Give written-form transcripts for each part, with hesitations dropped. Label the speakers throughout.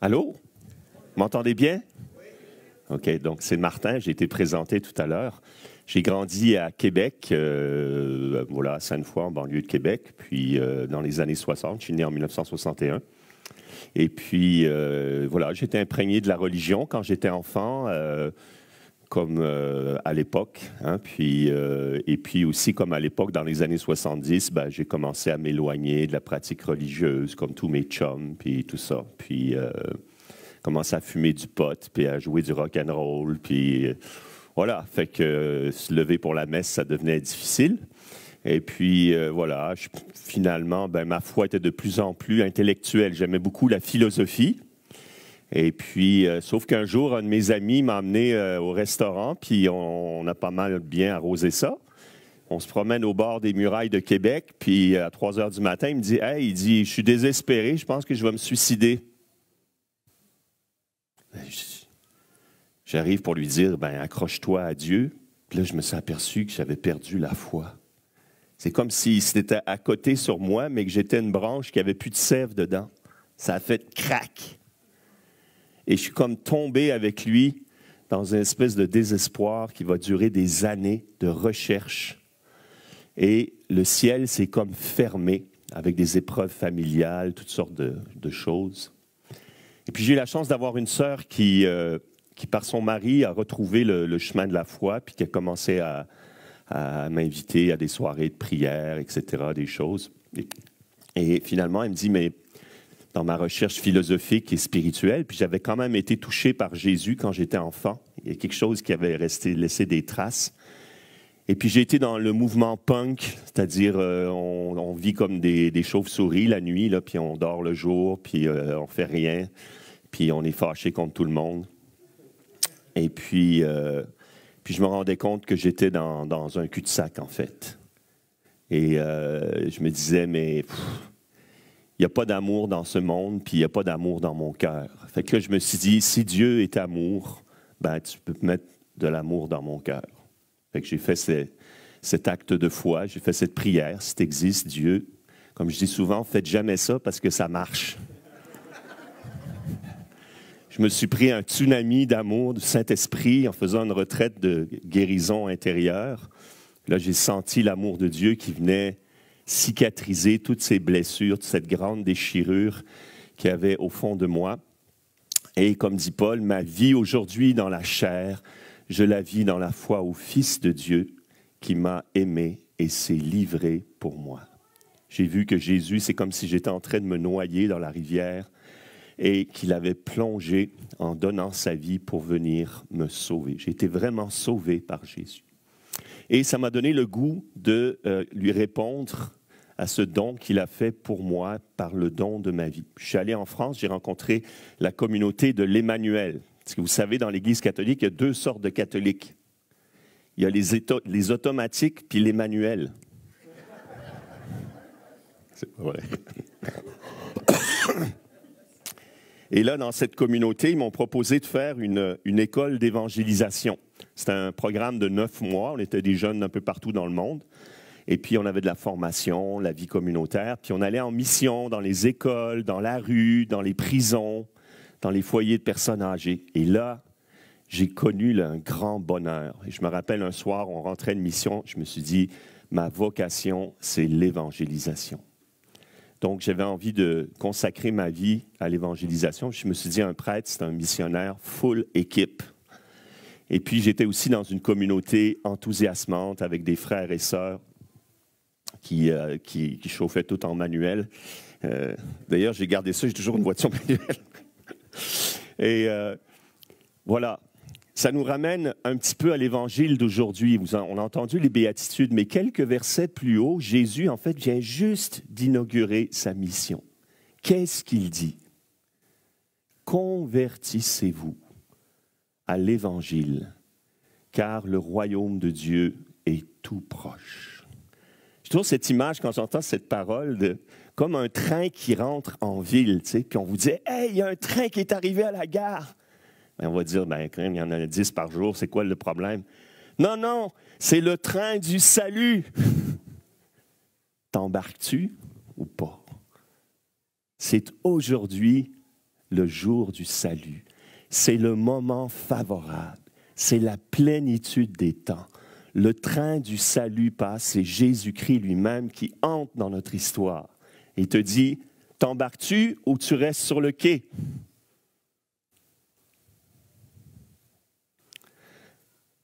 Speaker 1: Allô? Vous m'entendez bien? OK, donc c'est Martin, j'ai été présenté tout à l'heure. J'ai grandi à Québec, voilà, à Sainte-Foy, en banlieue de Québec, puis dans les années 60, je suis né en 1961. Et puis, voilà, j'étais imprégné de la religion quand j'étais enfant, comme à l'époque. Hein, et puis aussi, comme à l'époque, dans les années 70, ben, j'ai commencé à m'éloigner de la pratique religieuse, comme tous mes chums, puis tout ça. Puis, commencé à fumer du pot, puis à jouer du rock and roll, puis voilà. Fait que se lever pour la messe, ça devenait difficile. Et puis, voilà, finalement, ben, ma foi était de plus en plus intellectuelle. J'aimais beaucoup la philosophie. Et puis, sauf qu'un jour, un de mes amis m'a emmené au restaurant, puis on a pas mal bien arrosé ça. On se promène au bord des murailles de Québec, puis à 3 heures du matin, il me dit « Hey, il dit, je suis désespéré, je pense que je vais me suicider. » J'arrive pour lui dire « Ben, accroche-toi à Dieu. » Puis là, je me suis aperçu que j'avais perdu la foi. C'est comme si c'était à côté sur moi, mais que j'étais une branche qui n'avait plus de sève dedans. Ça a fait crac. Et je suis comme tombé avec lui dans une espèce de désespoir qui va durer des années de recherche. Et le ciel s'est comme fermé avec des épreuves familiales, toutes sortes de choses. Et puis j'ai eu la chance d'avoir une sœur qui, par son mari, a retrouvé le chemin de la foi, puis qui a commencé à m'inviter à des soirées de prière, etc., des choses. Et finalement, elle me dit, mais dans ma recherche philosophique et spirituelle, puis j'avais quand même été touché par Jésus quand j'étais enfant. Il y a quelque chose qui avait laissé des traces. Et puis j'ai été dans le mouvement punk, c'est-à-dire on vit comme des chauves-souris la nuit, là, puis on dort le jour, puis on fait rien, puis on est fâché contre tout le monde. Et puis je me rendais compte que j'étais dans un cul-de-sac, en fait. Et je me disais, mais il n'y a pas d'amour dans ce monde, puis il n'y a pas d'amour dans mon cœur. Fait que là, je me suis dit, si Dieu est amour, ben tu peux mettre de l'amour dans mon cœur. Fait que j'ai fait cet acte de foi, j'ai fait cette prière. Si tu existes, Dieu, comme je dis souvent, faites jamais ça parce que ça marche. Je me suis pris un tsunami d'amour du Saint-Esprit en faisant une retraite de guérison intérieure. Là, j'ai senti l'amour de Dieu qui venait cicatriser toutes ces blessures, toute cette grande déchirure qu'il y avait au fond de moi. Et comme dit Paul, ma vie aujourd'hui dans la chair, je la vis dans la foi au Fils de Dieu qui m'a aimé et s'est livré pour moi. J'ai vu que Jésus, c'est comme si j'étais en train de me noyer dans la rivière et qu'il avait plongé en donnant sa vie pour venir me sauver. J'ai été vraiment sauvé par Jésus. Et ça m'a donné le goût de lui répondre à ce don qu'il a fait pour moi par le don de ma vie. Je suis allé en France, j'ai rencontré la communauté de l'Emmanuel. Parce que vous savez, dans l'Église catholique, il y a 2 sortes de catholiques. Il y a les automatiques puis les manuels. C'est pas vrai. Et là, dans cette communauté, ils m'ont proposé de faire une école d'évangélisation. C'était un programme de 9 mois. On était des jeunes un peu partout dans le monde. Et puis, on avait de la formation, la vie communautaire. Puis, on allait en mission dans les écoles, dans la rue, dans les prisons, dans les foyers de personnes âgées. Et là, j'ai connu un grand bonheur. Et je me rappelle un soir, on rentrait de mission, je me suis dit, ma vocation, c'est l'évangélisation. Donc, j'avais envie de consacrer ma vie à l'évangélisation. Je me suis dit, un prêtre, c'est un missionnaire full équipe. Et puis, j'étais aussi dans une communauté enthousiasmante avec des frères et sœurs qui chauffaient tout en manuel. D'ailleurs, j'ai gardé ça, j'ai toujours une voiture manuelle. Et voilà, ça nous ramène un petit peu à l'évangile d'aujourd'hui. On a entendu les béatitudes, mais quelques versets plus haut, Jésus, en fait, vient juste d'inaugurer sa mission. Qu'est-ce qu'il dit? Convertissez-vous à l'évangile, car le royaume de Dieu est tout proche. J'ai toujours cette image, quand j'entends cette parole, comme un train qui rentre en ville, tu sais, puis on vous dit « Hey, il y a un train qui est arrivé à la gare! » Ben, on va dire, ben, quand même, il y en a 10 par jour, c'est quoi le problème? Non, non, c'est le train du salut. T'embarques-tu ou pas? C'est aujourd'hui le jour du salut. C'est le moment favorable. C'est la plénitude des temps. Le train du salut passe, c'est Jésus-Christ lui-même qui entre dans notre histoire. Il te dit, t'embarques-tu ou tu restes sur le quai?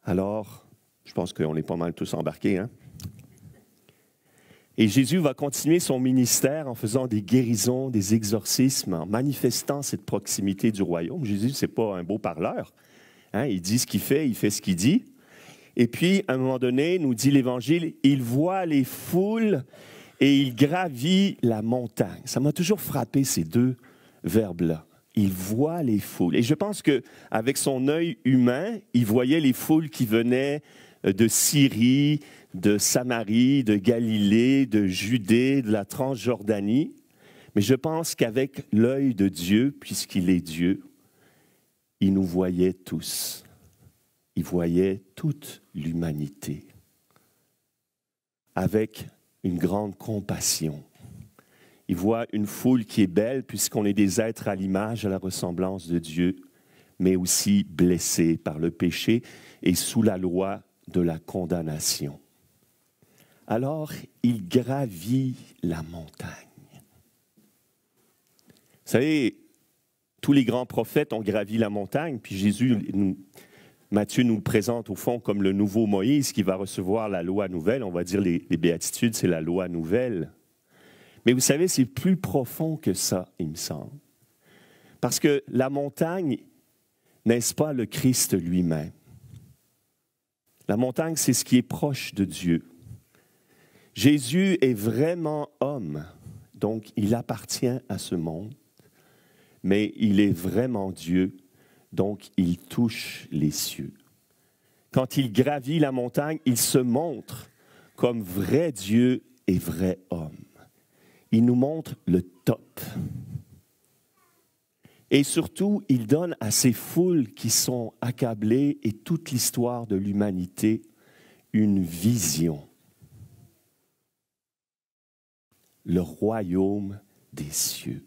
Speaker 1: Alors, je pense qu'on est pas mal tous embarqués, hein? Et Jésus va continuer son ministère en faisant des guérisons, des exorcismes, en manifestant cette proximité du royaume. Jésus, ce n'est pas un beau parleur. Hein? Il dit ce qu'il fait ce qu'il dit. Et puis, à un moment donné, nous dit l'Évangile, il voit les foules et il gravit la montagne. Ça m'a toujours frappé, ces deux verbes-là. Il voit les foules. Et je pense qu'avec son œil humain, il voyait les foules qui venaient de Syrie, de Samarie, de Galilée, de Judée, de la Transjordanie. Mais je pense qu'avec l'œil de Dieu, puisqu'il est Dieu, il nous voyait tous. Il voyait toute l'humanité avec une grande compassion. Il voit une foule qui est belle, puisqu'on est des êtres à l'image, à la ressemblance de Dieu, mais aussi blessés par le péché et sous la loi de la condamnation. Alors, il gravit la montagne. Vous savez, tous les grands prophètes ont gravi la montagne, puis Matthieu nous le présente au fond comme le nouveau Moïse qui va recevoir la loi nouvelle. On va dire les béatitudes, c'est la loi nouvelle. Mais vous savez, c'est plus profond que ça, il me semble. Parce que la montagne, n'est-ce pas le Christ lui-même? La montagne, c'est ce qui est proche de Dieu. Jésus est vraiment homme, donc il appartient à ce monde, mais il est vraiment Dieu, donc il touche les cieux. Quand il gravit la montagne, il se montre comme vrai Dieu et vrai homme. Il nous montre le top. Et surtout, il donne à ces foules qui sont accablées et toute l'histoire de l'humanité une vision. Le royaume des cieux.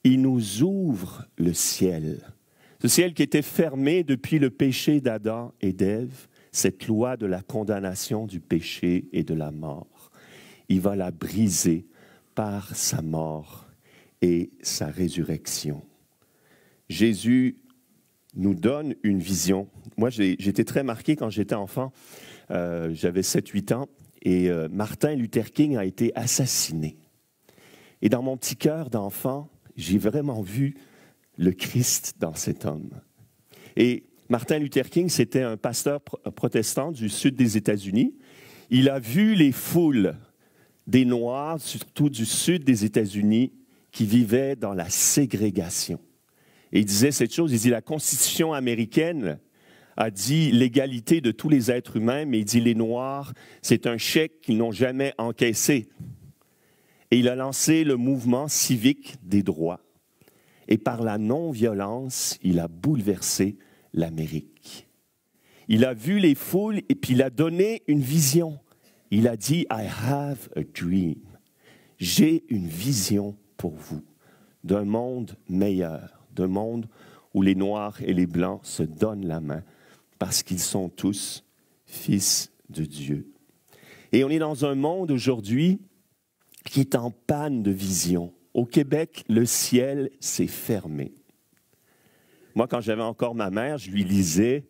Speaker 1: Il nous ouvre le ciel. Ce ciel qui était fermé depuis le péché d'Adam et d'Ève, cette loi de la condamnation du péché et de la mort. Il va la briser par sa mort et sa résurrection. Jésus nous donne une vision. Moi, j'étais très marqué quand j'étais enfant. J'avais 7-8 ans. Et Martin Luther King a été assassiné. Et dans mon petit cœur d'enfant, j'ai vraiment vu le Christ dans cet homme. Et Martin Luther King, c'était un pasteur protestant du sud des États-Unis. Il a vu les foules des Noirs, surtout du sud des États-Unis, qui vivaient dans la ségrégation. Et il disait cette chose, il dit la Constitution américaine a dit l'égalité de tous les êtres humains, mais il dit les Noirs, c'est un chèque qu'ils n'ont jamais encaissé. Et il a lancé le mouvement civique des droits. Et par la non-violence, il a bouleversé l'Amérique. Il a vu les foules et puis il a donné une vision. Il a dit « I have a dream ». J'ai une vision pour vous d'un monde meilleur, d'un monde où les Noirs et les Blancs se donnent la main parce qu'ils sont tous fils de Dieu. Et on est dans un monde aujourd'hui qui est en panne de vision. Au Québec, le ciel s'est fermé. Moi, quand j'avais encore ma mère, je lui lisais,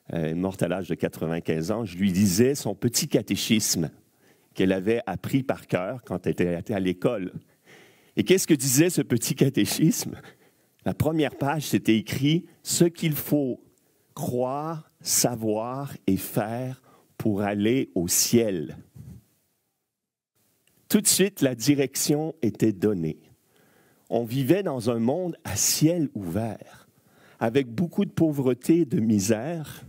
Speaker 1: elle est morte à l'âge de 95 ans, je lui lisais son petit catéchisme qu'elle avait appris par cœur quand elle était à l'école. Et qu'est-ce que disait ce petit catéchisme? La première page, c'était écrit « Ce qu'il faut croire, savoir et faire pour aller au ciel ». Tout de suite, la direction était donnée. On vivait dans un monde à ciel ouvert, avec beaucoup de pauvreté, de misère,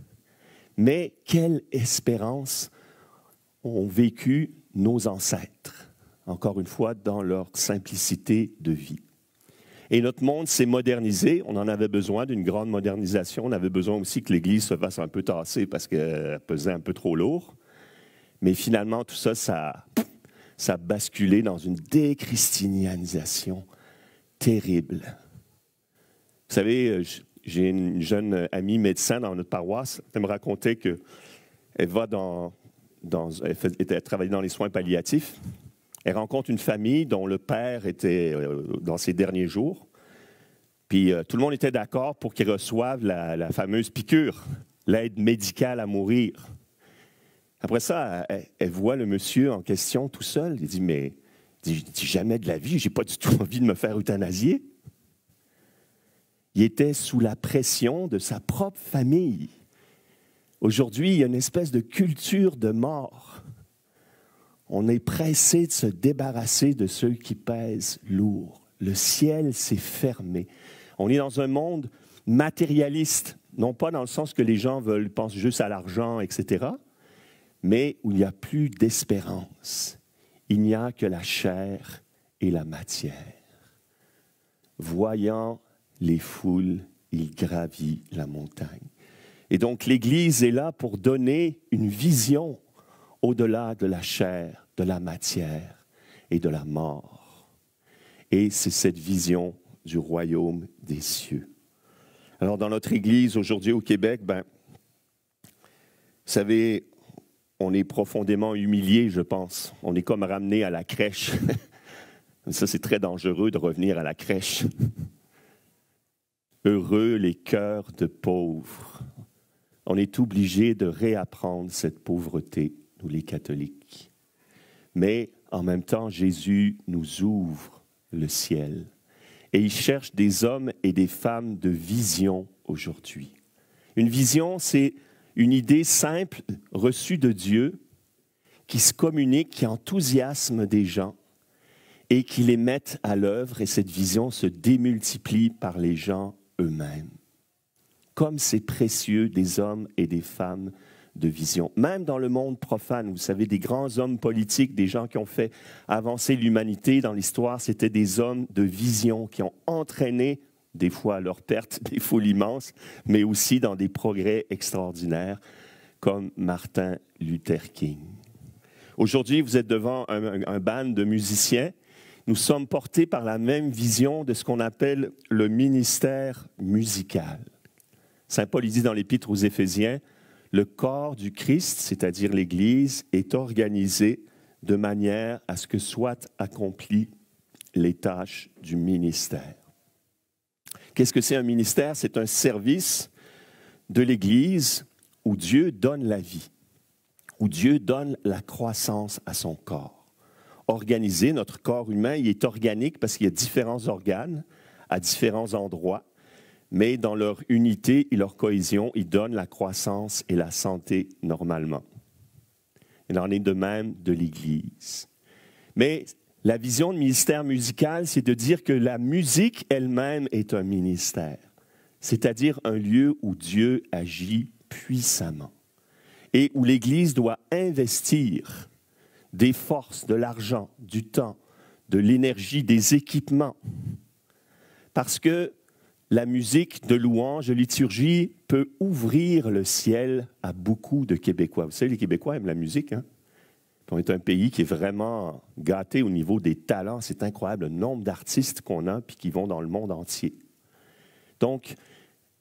Speaker 1: mais quelle espérance ont vécu nos ancêtres, encore une fois, dans leur simplicité de vie. Et notre monde s'est modernisé, on en avait besoin d'une grande modernisation, on avait besoin aussi que l'Église se fasse un peu tasser parce qu'elle pesait un peu trop lourd. Mais finalement, tout ça, ça a basculé dans une déchristianisation terrible. Vous savez, j'ai une jeune amie médecin dans notre paroisse. Elle me racontait qu'elle va elle travaillait dans les soins palliatifs. Elle rencontre une famille dont le père était dans ses derniers jours. Puis tout le monde était d'accord pour qu'ils reçoivent la fameuse piqûre, l'aide médicale à mourir. Après ça, elle voit le monsieur en question tout seul. Il dit, mais jamais de la vie, j'ai pas du tout envie de me faire euthanasier. Il était sous la pression de sa propre famille. Aujourd'hui, il y a une espèce de culture de mort. On est pressé de se débarrasser de ceux qui pèsent lourd. Le ciel s'est fermé. On est dans un monde matérialiste, non pas dans le sens que les gens pensent juste à l'argent, etc., mais où il n'y a plus d'espérance. Il n'y a que la chair et la matière. Voyant les foules, il gravit la montagne. Et donc l'Église est là pour donner une vision au-delà de la chair, de la matière et de la mort. Et c'est cette vision du royaume des cieux. Alors dans notre Église aujourd'hui au Québec, vous savez, on est profondément humilié, je pense. On est comme ramené à la crèche. Ça, c'est très dangereux de revenir à la crèche. Heureux les cœurs de pauvres. On est obligé de réapprendre cette pauvreté, nous les catholiques. Mais en même temps, Jésus nous ouvre le ciel. Et il cherche des hommes et des femmes de vision aujourd'hui. Une vision, c'est une idée simple reçue de Dieu qui se communique, qui enthousiasme des gens et qui les met à l'œuvre. Et cette vision se démultiplie par les gens eux-mêmes. Comme c'est précieux des hommes et des femmes de vision. Même dans le monde profane, vous savez, des grands hommes politiques, des gens qui ont fait avancer l'humanité dans l'histoire, c'était des hommes de vision qui ont entraîné, des fois à leur perte, des foules immenses, mais aussi dans des progrès extraordinaires, comme Martin Luther King. Aujourd'hui, vous êtes devant un band de musiciens. Nous sommes portés par la même vision de ce qu'on appelle le ministère musical. Saint Paul dit dans l'Épître aux Éphésiens, le corps du Christ, c'est-à-dire l'Église, est organisé de manière à ce que soient accomplies les tâches du ministère. Qu'est-ce que c'est un ministère? C'est un service de l'Église où Dieu donne la vie, où Dieu donne la croissance à son corps. Organisé, notre corps humain, il est organique parce qu'il y a différents organes à différents endroits, mais dans leur unité et leur cohésion, ils donnent la croissance et la santé normalement. Il en est de même de l'Église. Mais la vision de ministère musical, c'est de dire que la musique elle-même est un ministère, c'est-à-dire un lieu où Dieu agit puissamment et où l'Église doit investir des forces, de l'argent, du temps, de l'énergie, des équipements. Parce que la musique de louange, de liturgie peut ouvrir le ciel à beaucoup de Québécois. Vous savez, les Québécois aiment la musique, hein? On est un pays qui est vraiment gâté au niveau des talents. C'est incroyable le nombre d'artistes qu'on a puis qui vont dans le monde entier. Donc,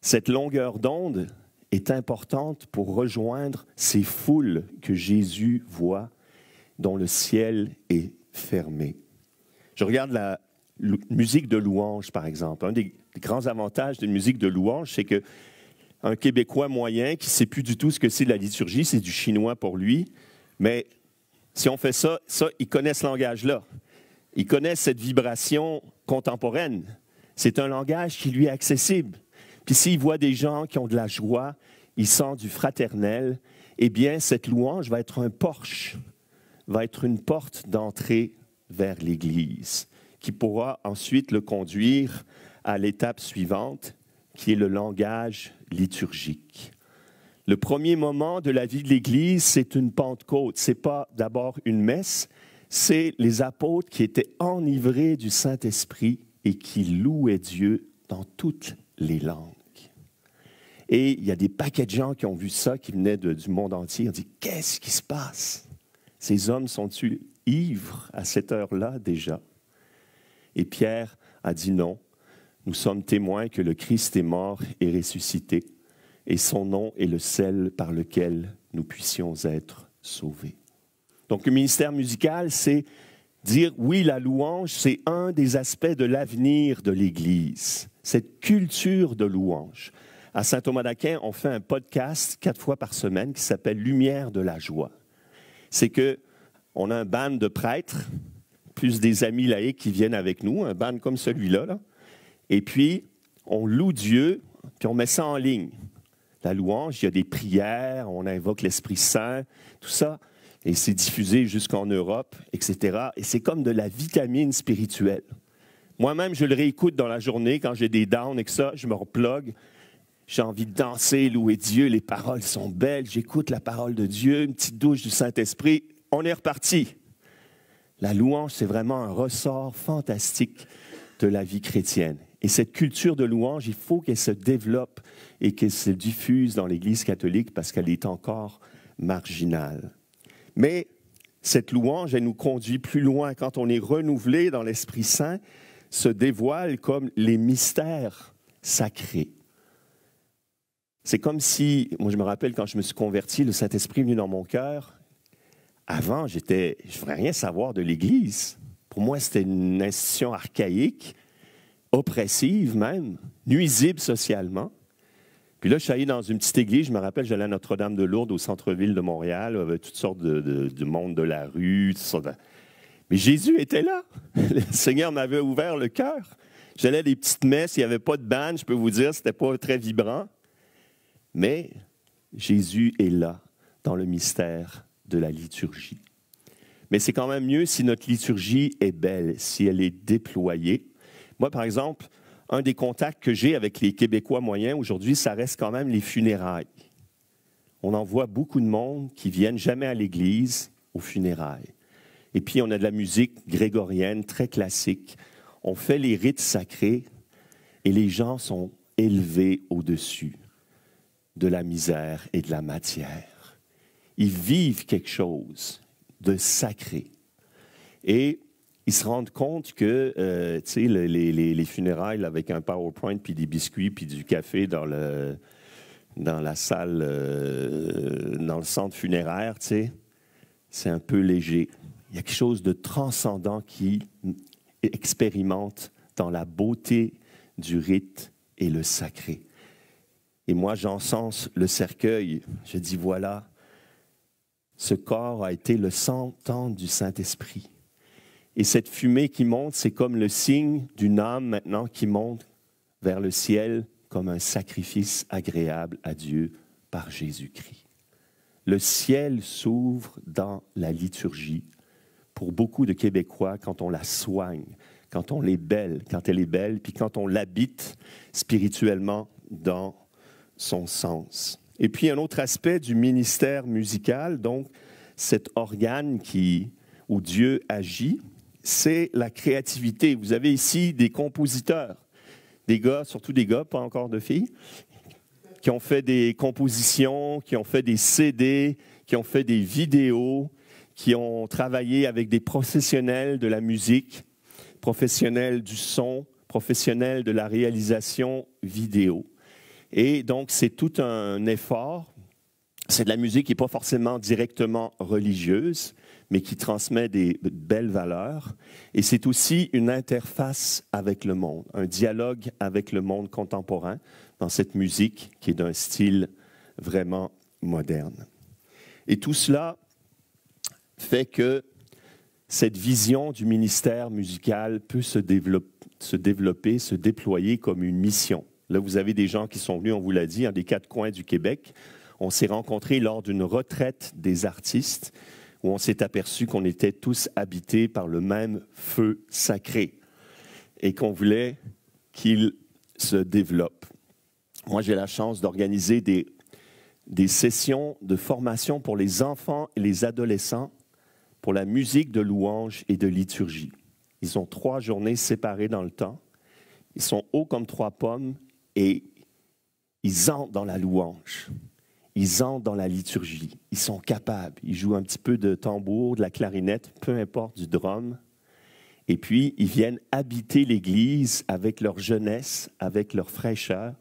Speaker 1: cette longueur d'onde est importante pour rejoindre ces foules que Jésus voit, dont le ciel est fermé. Je regarde la musique de louange, par exemple. Un des grands avantages d'une musique de louange, c'est qu'un Québécois moyen qui ne sait plus du tout ce que c'est la liturgie, c'est du chinois pour lui, mais si on fait ça, il connaît ce langage-là. Il connaît cette vibration contemporaine. C'est un langage qui lui est accessible. Puis s'il voit des gens qui ont de la joie, il sent du fraternel, eh bien, cette louange va être un porche, va être une porte d'entrée vers l'Église, qui pourra ensuite le conduire à l'étape suivante, qui est le langage liturgique. Le premier moment de la vie de l'Église, c'est une Pentecôte. Ce n'est pas d'abord une messe, c'est les apôtres qui étaient enivrés du Saint-Esprit et qui louaient Dieu dans toutes les langues. Et il y a des paquets de gens qui ont vu ça, qui venaient du monde entier. On dit, qu'est-ce qui se passe? Ces hommes sont-ils ivres à cette heure-là déjà? Et Pierre a dit non. nous sommes témoins que le Christ est mort et ressuscité, et son nom est le seul par lequel nous puissions être sauvés. Donc, le ministère musical, c'est dire, oui, la louange, c'est un des aspects de l'avenir de l'Église, cette culture de louange. À Saint-Thomas d'Aquin, on fait un podcast 4 fois par semaine qui s'appelle « Lumière de la joie ». C'est qu'on a un band de prêtres, plus des amis laïcs qui viennent avec nous, un band comme celui-là, là. Et puis, on loue Dieu, puis on met ça en ligne. La louange, il y a des prières, on invoque l'Esprit Saint, tout ça. Et c'est diffusé jusqu'en Europe, etc. Et c'est comme de la vitamine spirituelle. Moi-même, je le réécoute dans la journée quand j'ai des downs et que ça, je me replogue. J'ai envie de danser, louer Dieu, les paroles sont belles, j'écoute la parole de Dieu, une petite douche du Saint-Esprit, on est reparti. La louange, c'est vraiment un ressort fantastique de la vie chrétienne. Et cette culture de louange, il faut qu'elle se développe et qu'elle se diffuse dans l'Église catholique parce qu'elle est encore marginale. Mais cette louange, elle nous conduit plus loin. Quand on est renouvelé dans l'Esprit Saint, se dévoile comme les mystères sacrés. C'est comme si, moi je me rappelle quand je me suis converti, le Saint-Esprit est venu dans mon cœur. Avant, je ne voulais rien savoir de l'Église. Pour moi, c'était une institution archaïque, oppressive même, nuisible socialement. Puis là, je suis allé dans une petite église, je me rappelle, j'allais à Notre-Dame-de-Lourdes, au centre-ville de Montréal, avec toutes sortes de monde de la rue, toutes sortes de... Mais Jésus était là. Le Seigneur m'avait ouvert le cœur. J'allais à des petites messes, il n'y avait pas de band, je peux vous dire, c'était pas très vibrant. Mais Jésus est là, dans le mystère de la liturgie. Mais c'est quand même mieux si notre liturgie est belle, si elle est déployée. Moi, par exemple, un des contacts que j'ai avec les Québécois moyens aujourd'hui, ça reste quand même les funérailles. On en voit beaucoup de monde qui viennent jamais à l'église aux funérailles. Et puis, on a de la musique grégorienne, très classique. On fait les rites sacrés et les gens sont élevés au-dessus de la misère et de la matière. Ils vivent quelque chose de sacré. Et ils se rendent compte que les funérailles là, avec un PowerPoint, puis des biscuits, puis du café dans la salle, dans le centre funéraire, c'est un peu léger. Il y a quelque chose de transcendant qui expérimente dans la beauté du rite et le sacré. Et moi, j'encense le cercueil. Je dis, voilà, ce corps a été le sang-temps du Saint-Esprit. Et cette fumée qui monte, c'est comme le signe d'une âme maintenant qui monte vers le ciel comme un sacrifice agréable à Dieu par Jésus-Christ. Le ciel s'ouvre dans la liturgie pour beaucoup de Québécois quand on la soigne, quand elle est belle, puis quand on l'habite spirituellement dans son sens. Et puis un autre aspect du ministère musical, donc cet organe où Dieu agit, c'est la créativité. Vous avez ici des compositeurs, des gars, surtout des gars, pas encore de filles, qui ont fait des compositions, qui ont fait des CD, qui ont fait des vidéos, qui ont travaillé avec des professionnels de la musique, professionnels du son, professionnels de la réalisation vidéo. Et donc, c'est tout un effort. C'est de la musique qui n'est pas forcément directement religieuse, mais qui transmet des belles valeurs. Et c'est aussi une interface avec le monde, un dialogue avec le monde contemporain dans cette musique qui est d'un style vraiment moderne. Et tout cela fait que cette vision du ministère musical peut se développer, se déployer comme une mission. Là, vous avez des gens qui sont venus, on vous l'a dit, des 4 coins du Québec. On s'est rencontrés lors d'une retraite des artistes où on s'est aperçu qu'on était tous habités par le même feu sacré et qu'on voulait qu'il se développe. Moi, j'ai la chance d'organiser des sessions de formation pour les enfants et les adolescents pour la musique de louange et de liturgie. Ils ont 3 journées séparées dans le temps. Ils sont hauts comme 3 pommes et ils entrent dans la louange. Ils entrent dans la liturgie. Ils sont capables. Ils jouent un petit peu de tambour, de la clarinette, peu importe, du drum. Et puis, ils viennent habiter l'Église avec leur jeunesse, avec leur fraîcheur.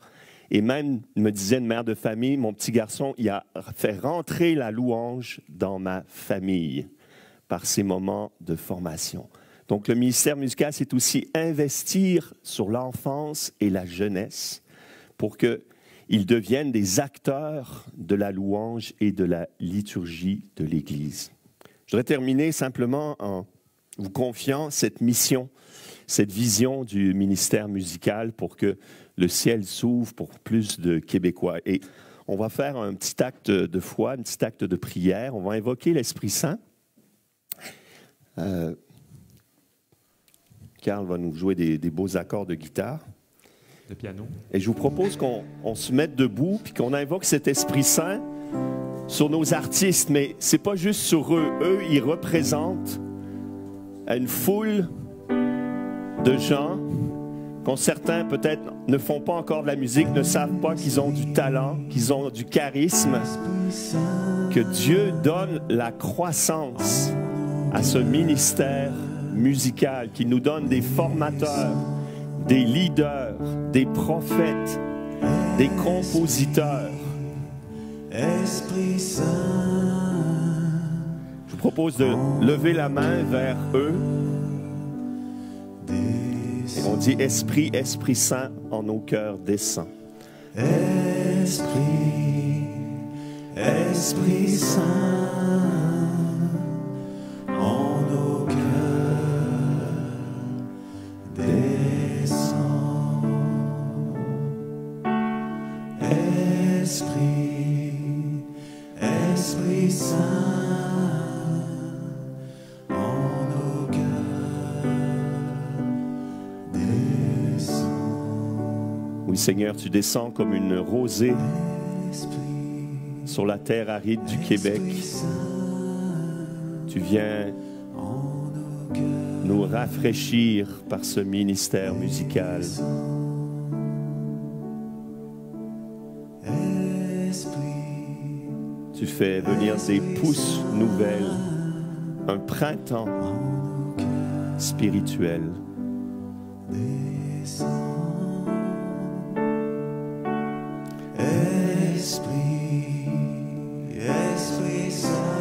Speaker 1: Et même, me disait une mère de famille, mon petit garçon, il a fait rentrer la louange dans ma famille par ces moments de formation. Donc, le ministère musical, c'est aussi investir sur l'enfance et la jeunesse pour qu'ils deviennent des acteurs de la louange et de la liturgie de l'Église. Je voudrais terminer simplement en vous confiant cette mission, cette vision du ministère musical pour que le ciel s'ouvre pour plus de Québécois. Et on va faire un petit acte de foi, un petit acte de prière. On va invoquer l'Esprit Saint. Carl va nous jouer des beaux accords de guitare.
Speaker 2: De piano.
Speaker 1: Et je vous propose qu'on se mette debout puis qu'on invoque cet Esprit Saint sur nos artistes. Mais ce n'est pas juste sur eux. Eux, ils représentent une foule de gens quand certains peut-être ne font pas encore de la musique, ne savent pas qu'ils ont du talent, qu'ils ont du charisme, que Dieu donne la croissance à ce ministère musical, qu'il nous donne des formateurs, des leaders, des prophètes, des compositeurs. Esprit Saint. Je vous propose de lever la main vers eux. Et on dit Esprit, Esprit Saint en nos cœurs descend. Esprit, Esprit Saint en nos cœurs descend. Esprit, Esprit Saint. Oui, Seigneur, tu descends comme une rosée sur la terre aride du Québec. Tu viens nous rafraîchir par ce ministère musical. Tu fais venir des pousses nouvelles, un printemps spirituel. Esprit Saint.